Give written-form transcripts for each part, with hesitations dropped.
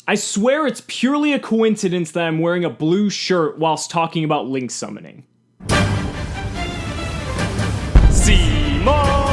I swear it's purely a coincidence that I'm wearing a blue shirt whilst talking about link summoning. Cimoooooooo!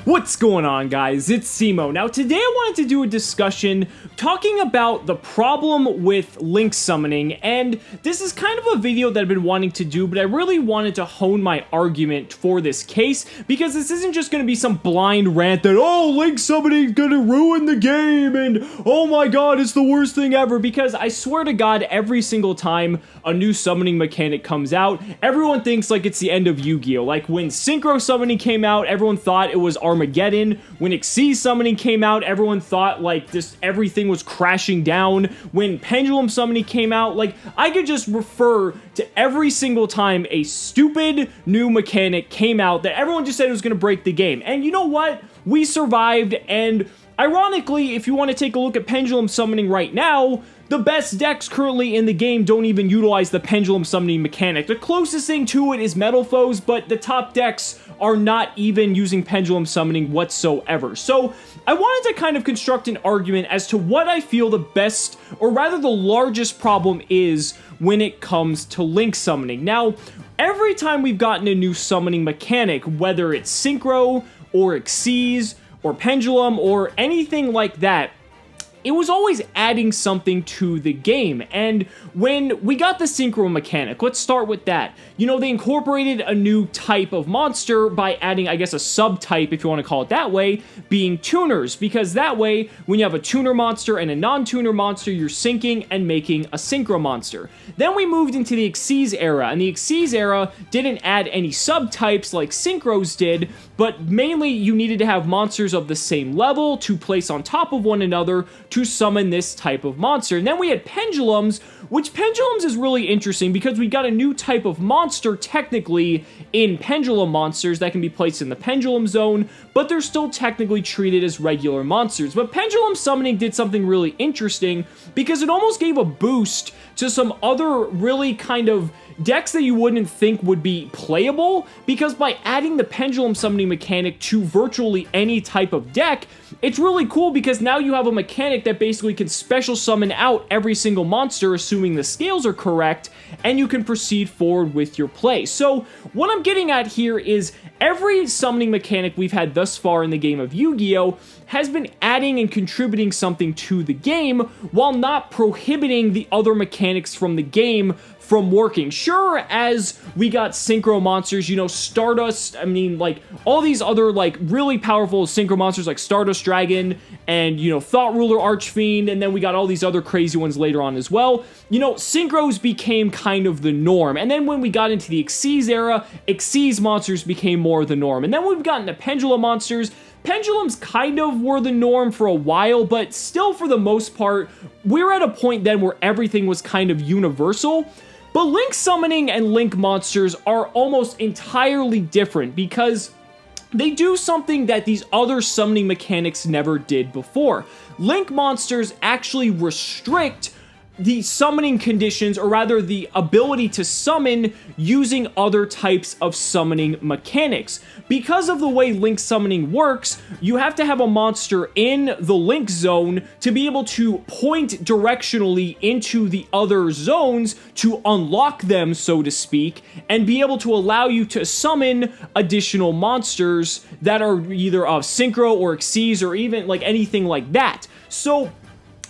What's going on, guys? It's Cimo. Now, today I wanted to do a discussion talking about the problem with link summoning, and this is kind of a video that I've been wanting to do, but I really wanted to hone my argument for this case, because this isn't just going to be some blind rant that, oh, link summoning is going to ruin the game, and oh my god, it's the worst thing ever, because I swear to god, every single time a new summoning mechanic comes out, everyone thinks like it's the end of Yu-Gi-Oh! Like when Synchro Summoning came out, everyone thought it was Armageddon. When Xyz Summoning came out, everyone thought like everything was crashing down. When Pendulum Summoning came out, like I could just refer to every single time a stupid new mechanic came out that everyone just said it was going to break the game. And you know what? We survived, and ironically, if you want to take a look at Pendulum Summoning right now, the best decks currently in the game don't even utilize the Pendulum Summoning mechanic. The closest thing to it is Metal Foes, but the top decks are not even using Pendulum Summoning whatsoever. So I wanted to kind of construct an argument as to what I feel the best, or rather the largest problem is when it comes to link summoning. Now, every time we've gotten a new summoning mechanic, whether it's Synchro, or Xyz, or Pendulum, or anything like that, it was always adding something to the game. And when we got the Synchro mechanic, let's start with that. You know, they incorporated a new type of monster by adding, I guess, a subtype, if you want to call it that way, being tuners. Because that way, when you have a tuner monster and a non-tuner monster, you're syncing and making a Synchro monster. Then we moved into the Xyz era, and the Xyz era didn't add any subtypes like Synchros did, but mainly you needed to have monsters of the same level to place on top of one another to summon this type of monster. And then we had Pendulums, which Pendulums is really interesting because we got a new type of monster technically in Pendulum monsters that can be placed in the Pendulum zone, but they're still technically treated as regular monsters. But Pendulum Summoning did something really interesting because it almost gave a boost to some other really kind of decks that you wouldn't think would be playable, because by adding the Pendulum Summoning mechanic to virtually any type of deck, it's really cool because now you have a mechanic that basically can special summon out every single monster, assuming the scales are correct, and you can proceed forward with your play. So what I'm getting at here is every summoning mechanic we've had thus far in the game of Yu-Gi-Oh! Has been adding and contributing something to the game while not prohibiting the other mechanics from the game from working. Sure, as we got Synchro monsters, you know, Stardust, I mean, like, all these other, like, really powerful Synchro monsters like Stardust Dragon and, you know, Thought Ruler Archfiend, and then we got all these other crazy ones later on as well. You know, Synchros became kind of the norm, and then when we got into the Xyz era, Xyz monsters became more the norm, and then when we've gotten to Pendulum monsters, Pendulums kind of were the norm for a while, but still for the most part, we were at a point then where everything was kind of universal. But link summoning and link monsters are almost entirely different because they do something that these other summoning mechanics never did before. Link monsters actually restrict the summoning conditions, or rather the ability to summon using other types of summoning mechanics. Because of the way link summoning works, you have to have a monster in the link zone to be able to point directionally into the other zones to unlock them, so to speak, and be able to allow you to summon additional monsters that are either of Synchro or Xyz or even like anything like that. So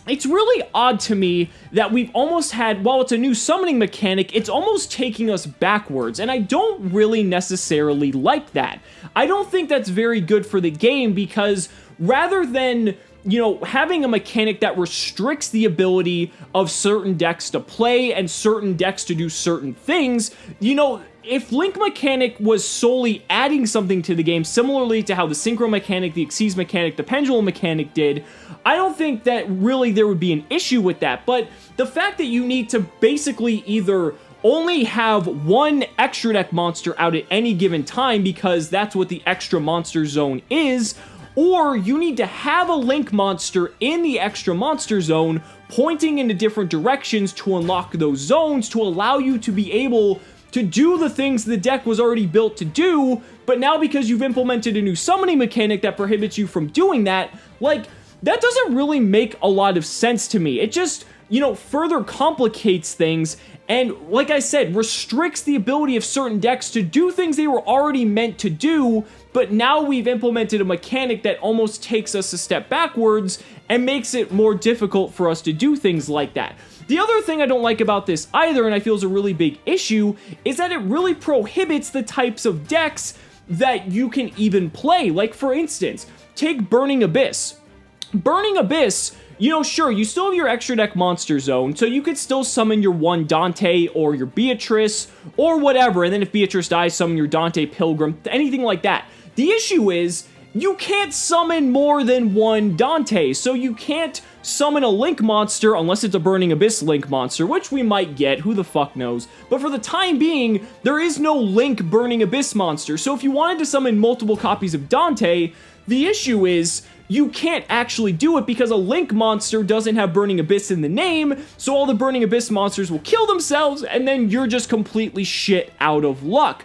it's really odd to me that we've almost had, while it's a new summoning mechanic, it's almost taking us backwards, and I don't really necessarily like that. I don't think that's very good for the game because rather than, you know, having a mechanic that restricts the ability of certain decks to play and certain decks to do certain things, you know, if Link mechanic was solely adding something to the game, similarly to how the Synchro mechanic, the Xyz mechanic, the Pendulum mechanic did, I don't think that really there would be an issue with that. But the fact that you need to basically either only have one extra deck monster out at any given time because that's what the extra monster zone is, or you need to have a Link monster in the extra monster zone pointing into different directions to unlock those zones to allow you to be able to do the things the deck was already built to do, but now because you've implemented a new summoning mechanic that prohibits you from doing that, like, that doesn't really make a lot of sense to me. It just, you know, further complicates things and, like I said, restricts the ability of certain decks to do things they were already meant to do, but now we've implemented a mechanic that almost takes us a step backwards and makes it more difficult for us to do things like that. The other thing I don't like about this either, and I feel is a really big issue, is that it really prohibits the types of decks that you can even play. Like, for instance, take Burning Abyss. Burning Abyss, you know, sure, you still have your extra deck monster zone, so you could still summon your one Dante or your Beatrice or whatever, and then if Beatrice dies, summon your Dante Pilgrim, anything like that. The issue is, you can't summon more than one Dante, so you can't summon a Link monster unless it's a Burning Abyss Link monster, which we might get, who the fuck knows. But for the time being, there is no Link Burning Abyss monster, so if you wanted to summon multiple copies of Dante, the issue is, you can't actually do it because a Link monster doesn't have Burning Abyss in the name, so all the Burning Abyss monsters will kill themselves, and then you're just completely shit out of luck.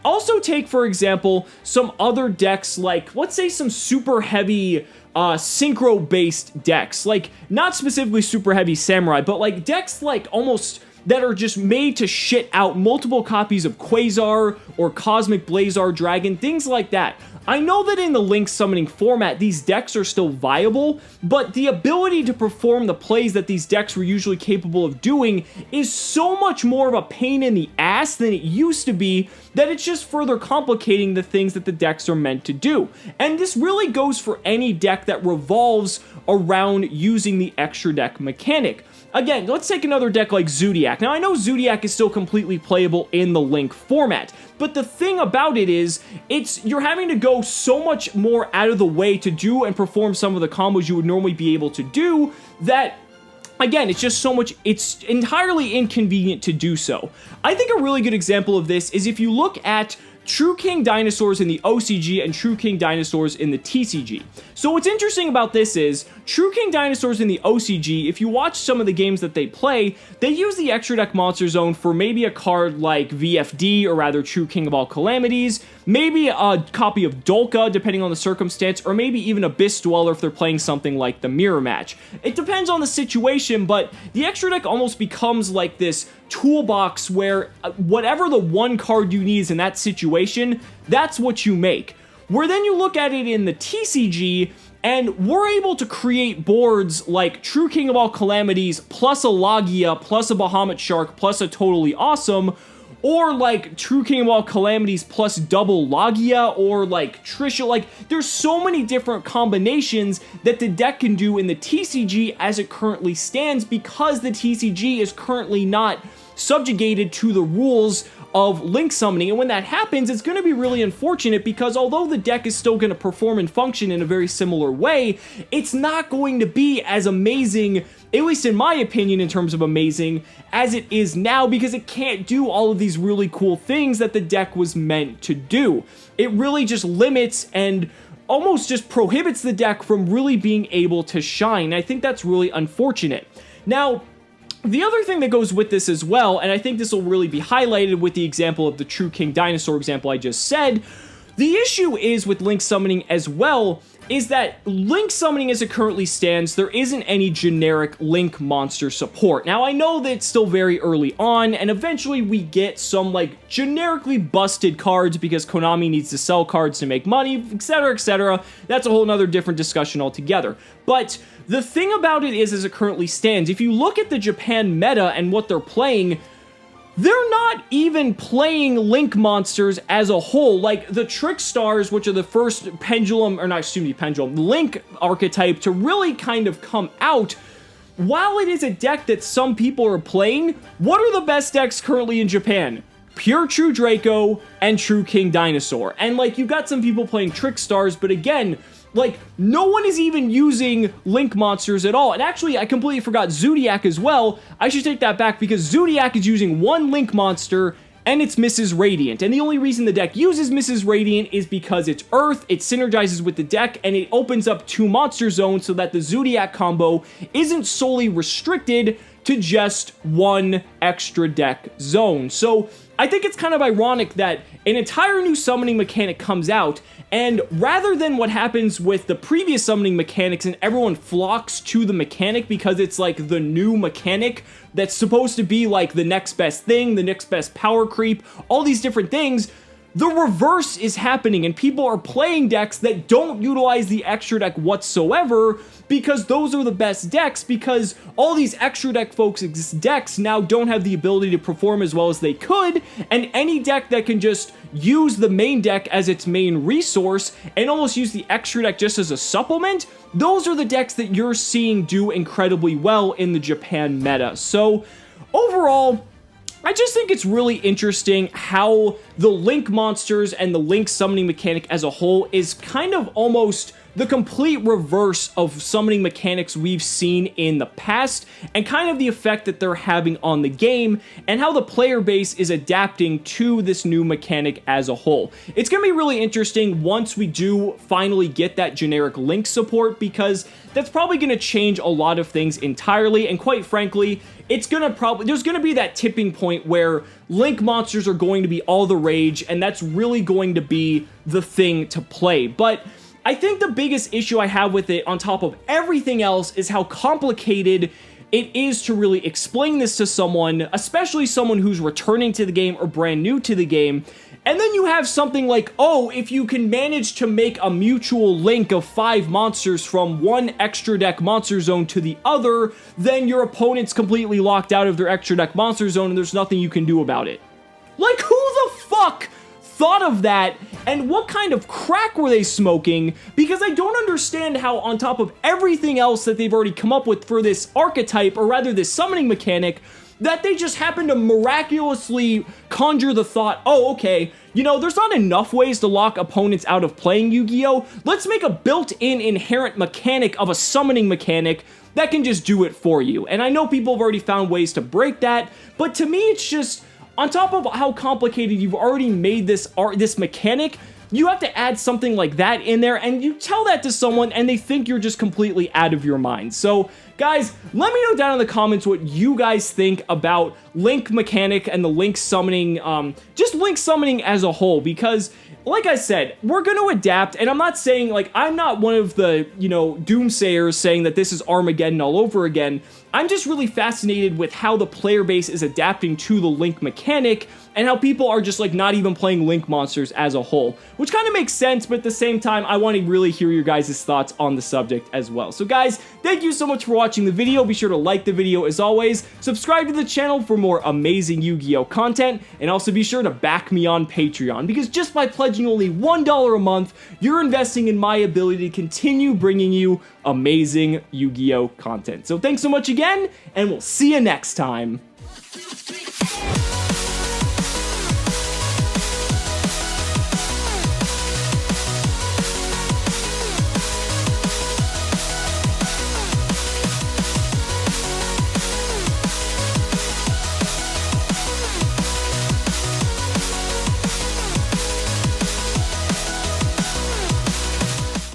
Also take, for example, some other decks like, let's say some super heavy synchro-based decks. Like, not specifically super heavy Samurai, but like decks like almost that are just made to shit out multiple copies of Quasar or Cosmic Blazar Dragon, things like that. I know that in the Link summoning format, these decks are still viable, but the ability to perform the plays that these decks were usually capable of doing is so much more of a pain in the ass than it used to be that it's just further complicating the things that the decks are meant to do. And this really goes for any deck that revolves around using the extra deck mechanic. Again, let's take another deck like Zodiac. Now, I know Zodiac is still completely playable in the Link format, but the thing about it is, you're having to go so much more out of the way to do and perform some of the combos you would normally be able to do that, again, it's just so much, it's entirely inconvenient to do so. I think a really good example of this is if you look at True King Dinosaurs in the OCG and True King Dinosaurs in the TCG. So what's interesting about this is, True King Dinosaurs in the OCG, if you watch some of the games that they play, they use the extra deck monster zone for maybe a card like VFD, or rather True King of All Calamities, maybe a copy of Dolka, depending on the circumstance, or maybe even Abyss Dweller if they're playing something like the Mirror Match. It depends on the situation, but the extra deck almost becomes like this toolbox where whatever the one card you need is in that situation, that's what you make. Where then you look at it in the TCG, and we're able to create boards like True King of All Calamities, plus a Logia, plus a Bahamut Shark, plus a Totally Awesome, or like True King of All Calamities plus double Logia, or like Trisha. Like, there's so many different combinations that the deck can do in the TCG as it currently stands, because the TCG is currently not subjugated to the rules of Link summoning. And when that happens, it's going to be really unfortunate, because although the deck is still going to perform and function in a very similar way, it's not going to be as amazing, at least in my opinion, in terms of amazing, as it is now, because it can't do all of these really cool things that the deck was meant to do. It really just limits and almost just prohibits the deck from really being able to shine. I think that's really unfortunate. Now, the other thing that goes with this as well, and I think this will really be highlighted with the example of the True King Dinosaur example I just said, the issue is with Link summoning as well, is that Link summoning as it currently stands, there isn't any generic Link monster support. Now, I know that it's still very early on, and eventually we get some, like, generically busted cards because Konami needs to sell cards to make money, etc., etc. That's a whole nother different discussion altogether. But the thing about it is, as it currently stands, if you look at the Japan meta and what they're playing, they're not even playing Link monsters as a whole. Like, the Trick Stars, which are the first Pendulum, or not, excuse me, Pendulum, Link archetype to really kind of come out, while it is a deck that some people are playing, what are the best decks currently in Japan? Pure True Draco and True King Dinosaur. And, like, you've got some people playing Trick Stars, but again, like, no one is even using Link monsters at all. And actually, I completely forgot Zodiac as well. I should take that back, because Zodiac is using one Link monster, and it's Mrs. Radiant. And the only reason the deck uses Mrs. Radiant is because it's Earth, it synergizes with the deck, and it opens up 2 monster zones so that the Zodiac combo isn't solely restricted to just one extra deck zone. So I think it's kind of ironic that an entire new summoning mechanic comes out, And rather than what happens with the previous summoning mechanics and everyone flocks to the mechanic because it's like the new mechanic that's supposed to be like the next best thing, the next best power creep, all these different things, the reverse is happening and people are playing decks that don't utilize the extra deck whatsoever because those are the best decks, because all these extra deck decks now don't have the ability to perform as well as they could, and any deck that can just use the main deck as its main resource and almost use the extra deck just as a supplement, those are the decks that you're seeing do incredibly well in the Japan meta. So overall, I just think it's really interesting how the Link monsters and the Link summoning mechanic as a whole is kind of almost the complete reverse of summoning mechanics we've seen in the past, and kind of the effect that they're having on the game, and how the player base is adapting to this new mechanic as a whole. It's going to be really interesting once we do finally get that generic Link support, because that's probably going to change a lot of things entirely, and quite frankly, it's going to there's going to be that tipping point where Link monsters are going to be all the rage, and that's really going to be the thing to play. But I think the biggest issue I have with it, on top of everything else, is how complicated it is to really explain this to someone, especially someone who's returning to the game or brand new to the game. And then you have something like, oh, if you can manage to make a mutual link of 5 monsters from one extra deck monster zone to the other, then your opponent's completely locked out of their extra deck monster zone and there's nothing you can do about it. Like, who the fuck thought of that, and what kind of crack were they smoking? Because I don't understand how, on top of everything else that they've already come up with for this archetype, or rather this summoning mechanic, that they just happen to miraculously conjure the thought, oh, okay, you know, there's not enough ways to lock opponents out of playing Yu-Gi-Oh! Let's make a built-in inherent mechanic of a summoning mechanic that can just do it for you. And I know people have already found ways to break that, but to me it's just, on top of how complicated you've already made this mechanic, you have to add something like that in there, and you tell that to someone and they think you're just completely out of your mind. So guys, let me know down in the comments what you guys think about Link mechanic and the Link summoning, just Link summoning as a whole, because like I said, we're going to adapt, and I'm not saying, like, I'm not one of the, you know, doomsayers saying that this is Armageddon all over again. I'm just really fascinated with how the player base is adapting to the Link mechanic, and how people are just, like, not even playing Link monsters as a whole, which kind of makes sense, but at the same time, I want to really hear your guys' thoughts on the subject as well. So guys, thank you so much for watching the video. Be sure to like the video as always, subscribe to the channel for more amazing Yu-Gi-Oh content, and also be sure to back me on Patreon, because just by pledging only $1 a month, you're investing in my ability to continue bringing you amazing Yu-Gi-Oh content. So thanks so much again, and we'll see you next time.